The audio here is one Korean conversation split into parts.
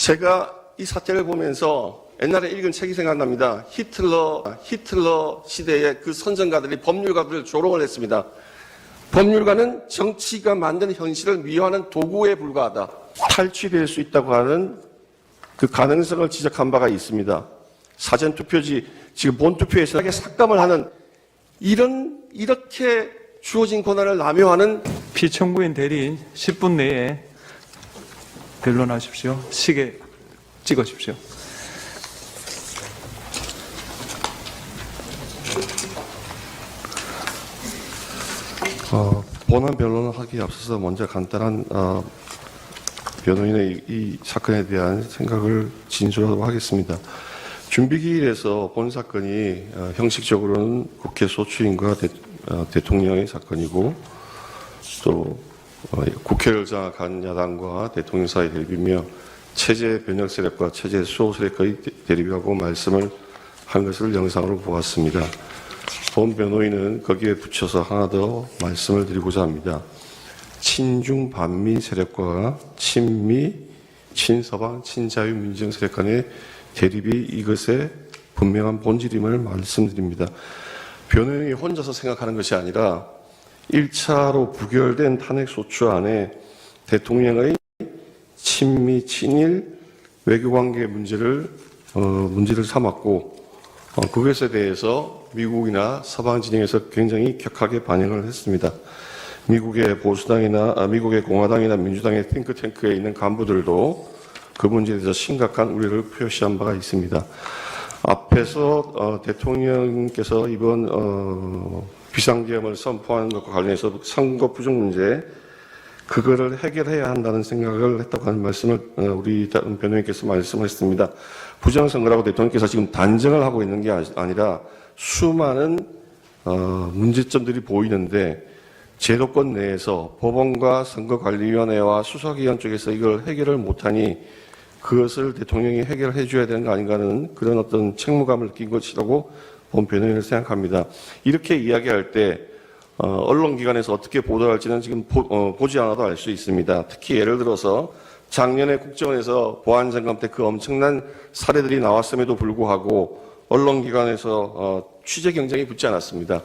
제가 이 사태를 보면서 옛날에 읽은 책이 생각납니다. 히틀러 시대의 그 선전가들이 법률가들을 조롱을 했습니다. 법률가는 정치가 만든 현실을 미화하는 도구에 불과하다. 탈취될 수 있다고 하는 그 가능성을 지적한 바가 있습니다. 사전투표지, 지금 본투표에서 삭감을 하는 이렇게 주어진 권한을 남용하는 피청구인 대리인 10분 내에 변론하십시오. 시계 찍으십시오. 본안 변론을 하기에 앞서서 먼저 간단한 변호인의 이 사건에 대한 생각을 진술하도록 하겠습니다. 준비기일에서 본 사건이 형식적으로는 국회 소추인과 대통령의 사건이고 또 국회를 장악한 야당과 대통령 사이 대립이며 체제 변혁 세력과 체제 수호 세력의 대립이라고 말씀을 한 것을 영상으로 보았습니다. 본 변호인은 거기에 붙여서 하나 더 말씀을 드리고자 합니다. 친중 반미 세력과 친미, 친서방, 친자유 민정 세력 간의 대립이 이것의 분명한 본질임을 말씀드립니다. 변호인이 혼자서 생각하는 것이 아니라 1차로 부결된 탄핵소추 안에 대통령의 친미, 친일 외교관계 문제를 삼았고 그것에 대해서 미국이나 서방 진영에서 굉장히 격하게 반응을 했습니다. 미국의 보수당이나 미국의 공화당이나 민주당의 탱크탱크에 있는 간부들도 그 문제에 대해서 심각한 우려를 표시한 바가 있습니다. 앞에서 대통령께서 이번 비상계엄을 선포한 것과 관련해서 선거 부정 문제 그거를 해결해야 한다는 생각을 했다고 하는 말씀을 우리 변호인께서 말씀하셨습니다. 부정선거라고 대통령께서 지금 단정을 하고 있는 게 아니라 수많은 문제점들이 보이는데 제도권 내에서 법원과 선거관리위원회와 수사기관 쪽에서 이걸 해결을 못하니 그것을 대통령이 해결해 줘야 되는 거 아닌가 하는 그런 어떤 책무감을 느낀 것이라고 본 변호인을 생각합니다. 이렇게 이야기할 때 언론기관에서 어떻게 보도할지는 지금 보지 않아도 알 수 있습니다. 특히 예를 들어서 작년에 국정원에서 보안점검 때 그 엄청난 사례들이 나왔음에도 불구하고 언론기관에서 취재 경쟁이 붙지 않았습니다.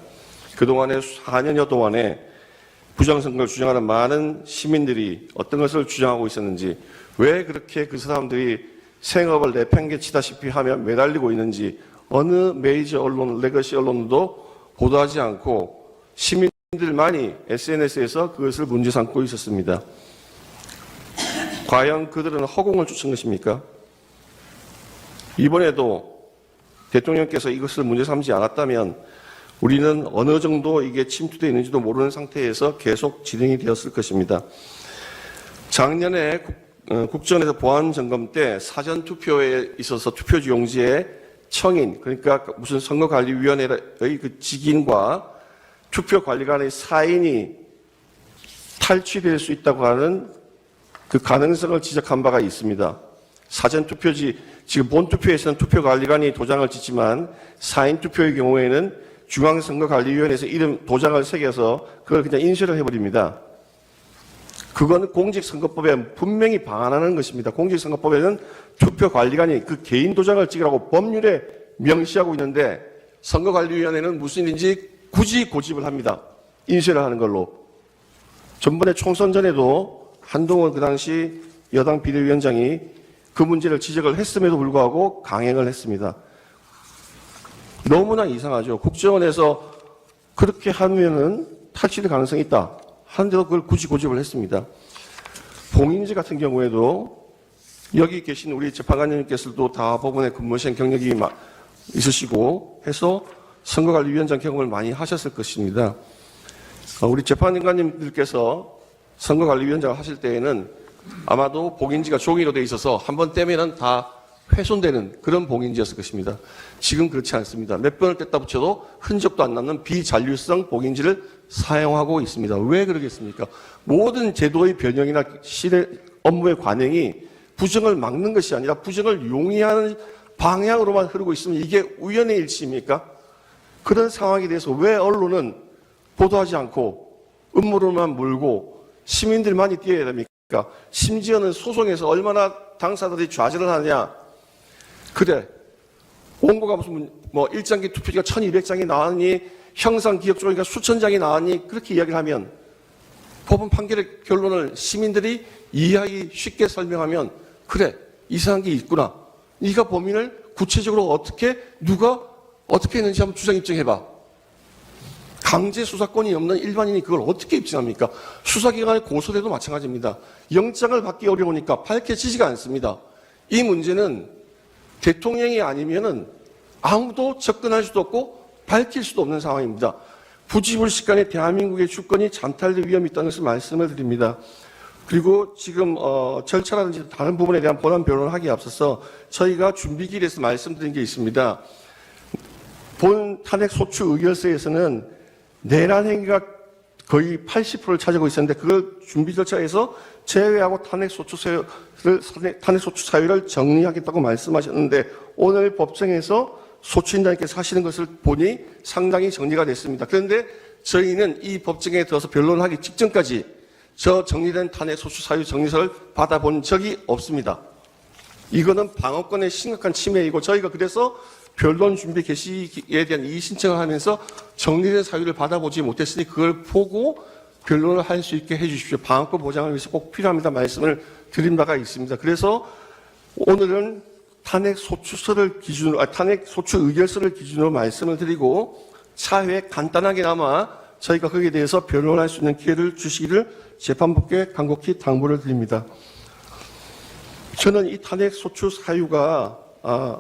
그동안에 4년여 동안에 부정선거를 주장하는 많은 시민들이 어떤 것을 주장하고 있었는지 왜 그렇게 그 사람들이 생업을 내팽개치다시피 하며 매달리고 있는지 어느 메이저 언론, 레거시 언론도 보도하지 않고 시민들만이 SNS에서 그것을 문제 삼고 있었습니다. 과연 그들은 허공을 쫓은 것입니까? 이번에도 대통령께서 이것을 문제 삼지 않았다면 우리는 어느 정도 이게 침투되어 있는지도 모르는 상태에서 계속 진행이 되었을 것입니다. 작년에 국정원에서 보안점검 때 사전투표에 있어서 투표지 용지에 청인, 그러니까 무슨 선거관리위원회의 그 직인과 투표관리관의 사인이 탈취될 수 있다고 하는 그 가능성을 지적한 바가 있습니다. 사전투표지, 지금 본투표에서는 투표관리관이 도장을 찍지만 사인투표의 경우에는 중앙선거관리위원회에서 이름 도장을 새겨서 그걸 그냥 인쇄를 해버립니다. 그건 공직선거법에 분명히 반하는 것입니다. 공직선거법에는 투표관리관이 그 개인 도장을 찍으라고 법률에 명시하고 있는데 선거관리위원회는 무슨 일인지 굳이 고집을 합니다. 인쇄를 하는 걸로. 전번에 총선 전에도 한동훈 그 당시 여당 비대위원장이 그 문제를 지적을 했음에도 불구하고 강행을 했습니다. 너무나 이상하죠. 국정원에서 그렇게 하면은 탈취될 가능성이 있다. 하는데도 그걸 굳이 고집을 했습니다. 봉인지 같은 경우에도 여기 계신 우리 재판관님께서도 다 법원에 근무하신 경력이 있으시고 해서 선거관리위원장 경험을 많이 하셨을 것입니다. 우리 재판관님들께서 선거관리위원장을 하실 때에는 아마도 봉인지가 종이로 되어 있어서 한번 떼면은 다 훼손되는 그런 봉인지였을 것입니다. 지금 그렇지 않습니다. 몇 번을 뗐다 붙여도 흔적도 안 남는 비잔류성 봉인지를 사용하고 있습니다. 왜 그러겠습니까? 모든 제도의 변형이나 업무의 관행이 부정을 막는 것이 아니라 부정을 용이하는 방향으로만 흐르고 있으면 이게 우연의 일치입니까? 그런 상황에 대해서 왜 언론은 보도하지 않고 음모론만 몰고 시민들만이 뛰어야 됩니까? 심지어는 소송에서 얼마나 당사자들이 좌절을 하느냐. 그래. 원고가 무슨 뭐 1장기 투표지가 1200장이 나왔니, 형상 기억 조회가 수천 장이 나왔니, 그렇게 이야기를 하면 법원 판결의 결론을 시민들이 이해하기 쉽게 설명하면 그래, 이상한 게 있구나. 네가 범인을 구체적으로 누가 어떻게 했는지 한번 주장 입증해봐. 강제 수사권이 없는 일반인이 그걸 어떻게 입증합니까? 수사기관의 고소돼도 마찬가지입니다. 영장을 받기 어려우니까 밝혀지지가 않습니다. 이 문제는 대통령이 아니면은 아무도 접근할 수도 없고 밝힐 수도 없는 상황입니다. 부지불식간에 대한민국의 주권이 잠탈될 위험이 있다는 것을 말씀을 드립니다. 그리고 지금 절차라든지 다른 부분에 대한 본안 변론을 하기에 앞서서 저희가 준비기일에서 말씀드린 게 있습니다. 본 탄핵 소추 의결서에서는 내란 행위가 거의 80%를 차지하고 있었는데 그걸 준비 절차에서 제외하고 탄핵 소추 사유를 정리하겠다고 말씀하셨는데 오늘 법정에서 소추인단께서 하시는 것을 보니 상당히 정리가 됐습니다. 그런데 저희는 이 법정에 들어서 변론하기 직전까지 저 정리된 탄핵 소추 사유 정리서를 받아본 적이 없습니다. 이거는 방어권의 심각한 침해이고 저희가 그래서 변론 준비 개시에 대한 이의 신청을 하면서 정리된 사유를 받아보지 못했으니 그걸 보고 변론을 할 수 있게 해주십시오. 방어권 보장을 위해서 꼭 필요합니다. 말씀을 드린 바가 있습니다. 그래서 오늘은 탄핵 소추서를 기준으로, 탄핵 소추 의결서를 기준으로 말씀을 드리고 차후에 간단하게나마 저희가 거기에 대해서 변론할 수 있는 기회를 주시기를 재판부께 간곡히 당부를 드립니다. 저는 이 탄핵 소추 사유가,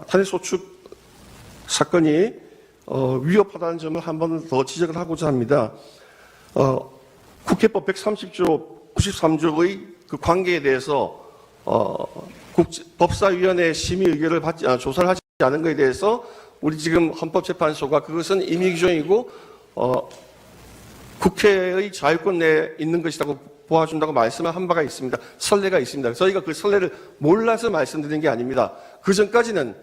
탄핵 소추 사건이 위협하다는 점을 한 번 더 지적을 하고자 합니다. 국회법 130조 93조의 그 관계에 대해서 법사위원회 심의 의결을 조사를 하지 않은 것에 대해서 우리 지금 헌법재판소가 그것은 임의규정이고 국회의 자유권 내에 있는 것이라고 보아준다고 말씀을 한 바가 있습니다. 선례가 있습니다. 저희가 그 선례를 몰라서 말씀드린 게 아닙니다. 그 전까지는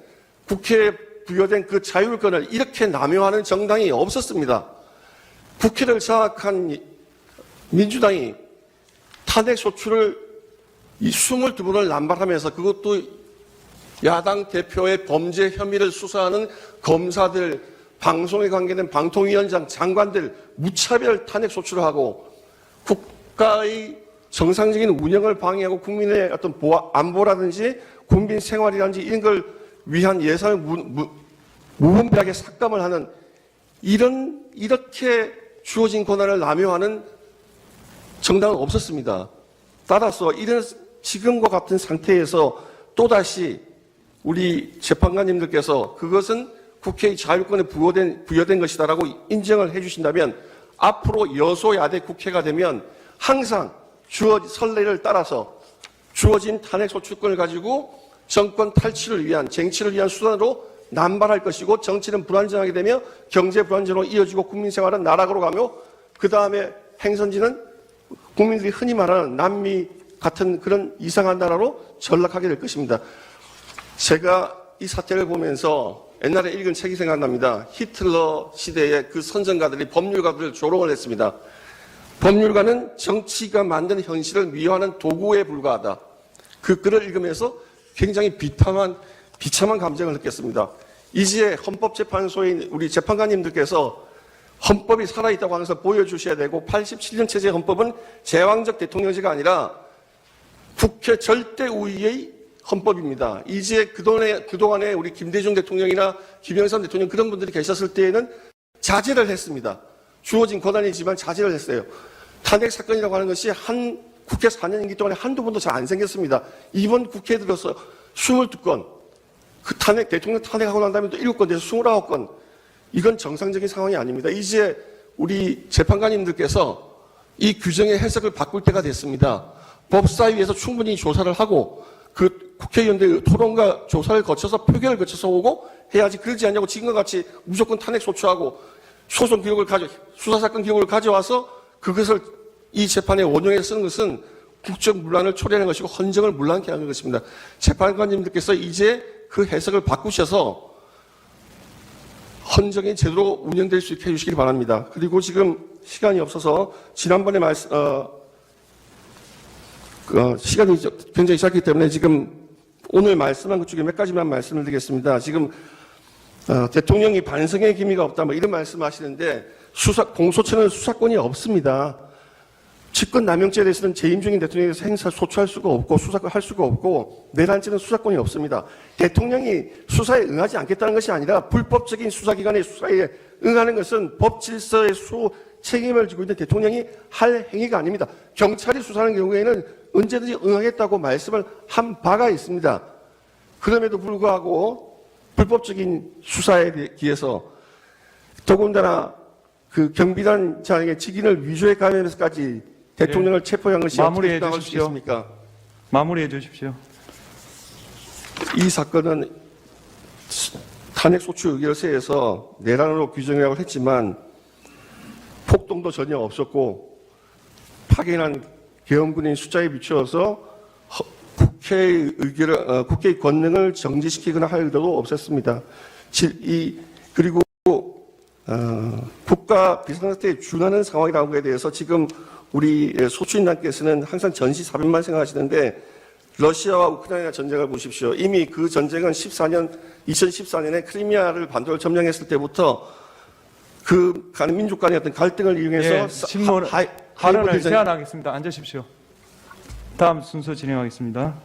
국회에 부여된 그 자율권을 이렇게 남용하는 정당이 없었습니다. 국회를 장악한 민주당이 탄핵 소추를 이 22번을 남발하면서 그것도 야당 대표의 범죄 혐의를 수사하는 검사들, 방송에 관계된 방통위원장, 장관들 무차별 탄핵 소추를 하고 국가의 정상적인 운영을 방해하고 국민의 어떤 안보라든지 국민 생활이라든지 이런 걸 위한 예산을 무분별하게 삭감을 하는 이렇게 주어진 권한을 남용하는 정당은 없었습니다. 따라서 이런 지금과 같은 상태에서 또다시 우리 재판관님들께서 그것은 국회의 자율권에 부여된 것이다라고 인정을 해주신다면 앞으로 여소야대 국회가 되면 항상 선례를 따라서 주어진 탄핵 소추권을 가지고 정권 탈취를 위한 쟁취를 위한 수단으로 남발할 것이고 정치는 불안정하게 되며 경제 불안정으로 이어지고 국민생활은 나락으로 가며 그 다음에 행선지는 국민들이 흔히 말하는 남미 같은 그런 이상한 나라로 전락하게 될 것입니다. 제가 이 사태를 보면서 옛날에 읽은 책이 생각납니다. 히틀러 시대의 그 선전가들이 법률가들을 조롱을 했습니다. 법률가는 정치가 만든 현실을 미화하는 도구에 불과하다. 그 글을 읽으면서 굉장히 비참한 감정을 느꼈습니다. 이제 헌법재판소의 우리 재판관님들께서 헌법이 살아있다고 하는 것을 보여주셔야 되고 87년 체제 헌법은 제왕적 대통령제가 아니라 국회 절대 우위의 헌법입니다. 이제 그동안에 우리 김대중 대통령이나 김영삼 대통령 그런 분들이 계셨을 때에는 자제를 했습니다. 주어진 권한이지만 자제를 했어요. 탄핵 사건이라고 하는 것이 한 국회 4년 임기 동안에 한두 번도 잘 안 생겼습니다. 이번 국회에 들어서 22건, 그 대통령 탄핵하고 난 다음에 또 7건 돼서 29건, 이건 정상적인 상황이 아닙니다. 이제 우리 재판관님들께서 이 규정의 해석을 바꿀 때가 됐습니다. 법사위에서 충분히 조사를 하고 그 국회의원들 토론과 조사를 거쳐서 표결을 거쳐서 오고 해야지 그러지 않냐고 지금과 같이 무조건 탄핵 소추하고 소송 기록을 수사사건 기록을 가져와서 그것을 이 재판에 원용해서 쓰는 것은 국정문란을 초래하는 것이고 헌정을 문란케 하는 것입니다. 재판관님들께서 이제 그 해석을 바꾸셔서 헌정이 제대로 운영될 수 있게 해주시기 바랍니다. 그리고 지금 시간이 없어서 지난번에 시간이 굉장히 짧기 때문에 지금 오늘 말씀한 것 중에 몇 가지만 말씀을 드리겠습니다. 지금 대통령이 반성의 기미가 없다, 뭐 이런 말씀하시는데 공소처는 수사권이 없습니다. 직권남용죄에 대해서는 재임 중인 대통령에 대해서 행사 소추할 수가 없고 수사할 수가 없고 내란죄는 수사권이 없습니다. 대통령이 수사에 응하지 않겠다는 것이 아니라 불법적인 수사기관의 수사에 응하는 것은 법 질서의 책임을 지고 있는 대통령이 할 행위가 아닙니다. 경찰이 수사하는 경우에는 언제든지 응하겠다고 말씀을 한 바가 있습니다. 그럼에도 불구하고 불법적인 수사에 기해서 더군다나 그 경비단장의 직인을 위조에 감염해서까지 대통령을 체포한 것이 마무리해 어떻게 주십시오. 수있습니까? 마무리해 주십시오. 이 사건은 탄핵소추 의결서에서 내란으로 규정이라고 했지만 폭동도 전혀 없었고 파견한 계엄군인 숫자에 비추어서 국회의 국회의 권능을 정지시키거나 할 의도도 없었습니다. 그리고 국가 비상사태에 준하는 상황이라는 것에 대해서 지금 우리 소추인단께서는 항상 전시사변만 생각하시는데 러시아와 우크라이나 전쟁을 보십시오. 이미 그 전쟁은 2014년에 크리미아를 반도를 점령했을 때부터 그 민족 간의 어떤 갈등을 이용해서 발언을 제한하겠습니다. 앉으십시오. 다음 순서 진행하겠습니다.